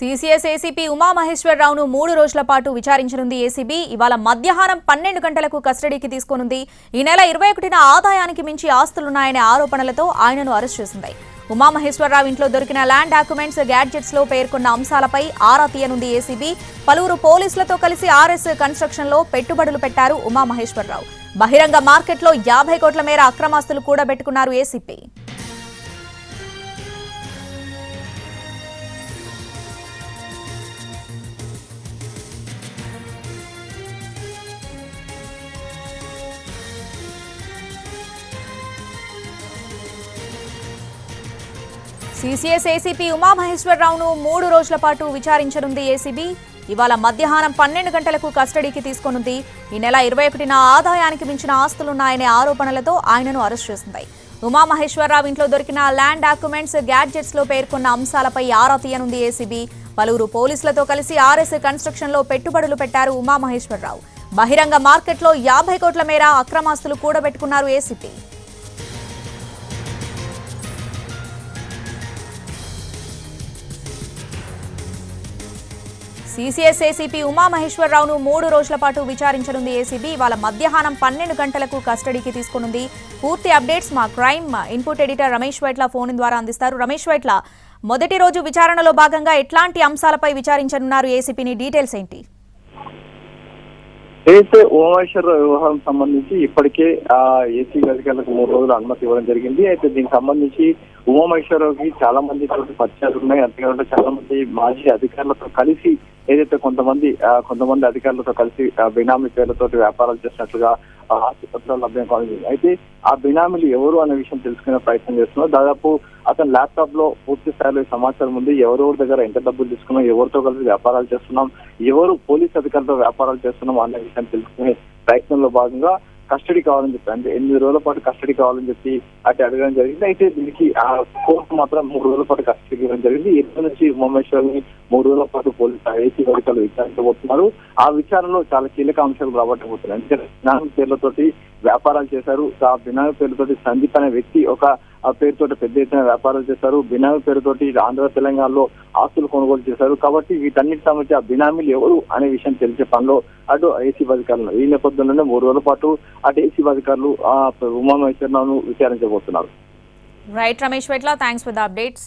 CCS ACP ఉమామహేశ్వరరావును 3 రోజుల పాటు విచారించనుంది ACB. ఇవాళ మధ్యాహ్నం 12 గంటలకు కస్టడీకి తీసుకోనుంది. ఈ నెల 21న ఆదాయానికి మించి ఆస్తులున్నాయనే ఆరోపణలతో ఆయనను అరెస్ట్ చేసింది. ఉమామహేశ్వరరావు ఇంట్లో దొరికిన ల్యాండ్ డాక్యుమెంట్స్, గ్యాడ్జెట్స్ లో పేర్కొన్న అంశాలపై ఆరా తీయనుంది ఏసీబీ. పలువురు పోలీసులతో కలిసి ఆర్ఎస్ కన్స్ట్రక్షన్ లో పెట్టుబడులు పెట్టారు ఉమామహేశ్వరరావు. బహిరంగ మార్కెట్లో 50 కోట్ల మేర అక్రమాస్తులు కూడబెట్టుకున్నారు ఏసీపీ. సీసీఎస్ ఏసీపీ ఉమామహేశ్వరరావును 3 రోజుల పాటు విచారించనుంది ఏసీబీ. ఇవాళ మధ్యాహ్నం 12 గంటలకు కస్టడీకి తీసుకోనుంది. ఈ నెల 21న ఆదాయానికి మించిన ఆస్తులున్నాయనే ఆరోపణలతో ఆయనను అరెస్ట్ చేసింది. ఉమామహేశ్వరరావు ఇంట్లో దొరికిన ల్యాండ్ డాక్యుమెంట్స్, గ్యాడ్జెట్స్ లో పేర్కొన్న అంశాలపై ఆరా తీయనుంది ఏసీబీ. పలువురు పోలీసులతో కలిసి ఆర్ఎస్ కన్స్ట్రక్షన్ లో పెట్టుబడులు పెట్టారు ఉమామహేశ్వరరావు. బహిరంగ మార్కెట్లో 50 కోట్ల మేర అక్రమాస్తులు కూడబెట్టుకున్నారు ఏసీపీ. సీసీఎస్ ఏసీపీ ఉమామహేశ్వరరావును 3 రోజుల పాటు విచారించనుంది ఏసీబీ. ఇవాళ మధ్యాహ్నం 12 గంటలకు కస్టడీకి తీసుకోనుంది. పూర్తి అప్డేట్స్ మా crime input editor Ramesh Vaitla phone ద్వారా అందిస్తారు. రమేష్ వైట్ల, మొదటి రోజు విచారణలో భాగంగా ఎట్లాంటి అంశాలపై విచారించనున్నారు ఏసీపీని? డీటెయిల్స్ ఏంటి? అయితే ఉమామహేశ్వరరావు వ్యవహారం సంబంధించి ఇప్పటికే ఏసీ అధికారులకు 3 రోజులు అనుమతి ఇవ్వడం జరిగింది. అయితే దీనికి సంబంధించి ఉమామహేశ్వరరావుకి చాలా మంది పరిచయాలు ఉన్నాయి. అంతేకాకుండా చాలా మంది మాజీ అధికారులతో కలిసి ఏదైతే కొంతమంది అధికారులతో కలిసి బినామీ పేర్లతో వ్యాపారాలు చేసినట్లుగా ఆస్తిపత్రాలు లభ్యం కావాలి. అయితే ఆ బినామీలు ఎవరు అనే విషయం తెలుసుకునే ప్రయత్నం చేస్తున్నారు. దాదాపు అతని ల్యాప్టాప్ లో పూర్తి స్థాయిలో సమాచారం ఉంది. ఎవరెవరి దగ్గర ఎంత డబ్బులు తీసుకున్నాం, ఎవరితో కలిసి వ్యాపారాలు చేస్తున్నాం, ఎవరు పోలీస్ అధికారులతో వ్యాపారాలు చేస్తున్నాం అనే విషయం తెలుసుకునే ప్రయత్నంలో భాగంగా కస్టడీ కావాలని చెప్పి, అంటే 8 రోజుల పాటు కస్టడీ కావాలని చెప్పి అటు అడగడం జరిగింది. అయితే దీనికి కోర్టు మాత్రం 3 రోజుల పాటు కస్టడీ ఇవ్వడం జరిగింది. ఇప్పటి నుంచి ఉమామహేశ్వరని 3 రోజుల పాటు పోలీసు ఏసీ అధికారులు విచారించబోతున్నారు. ఆ విచారణలో చాలా కీలక అంశాలు రాబట్టబోతున్నారు. ఎందుకంటే బినామీ పేర్లతోటి వ్యాపారాలు చేశారు. ఆ బినామీ పేరుతోటి సందీప్ అనే వ్యక్తి ఒక పేరుతోటి పెద్ద ఎత్తున వ్యాపారాలు చేశారు. బినామీ పేరుతోటి ఆంధ్ర తెలంగాణలో ఆస్తులు కొనుగోలు చేశారు. కాబట్టి వీటన్నిటి సంబంధించి ఆ బినామీలు ఎవరు అనే విషయం తెలిసే పనిలో అటు ఏసీ అధికారులు ఈ నేపథ్యంలోనే 3 రోజుల పాటు అటు ఏసీ అధికారులు ఉమామహేశ్వరరావును విచారించబోతున్నారు. Right Ramesh Vaitla, thanks for the updates.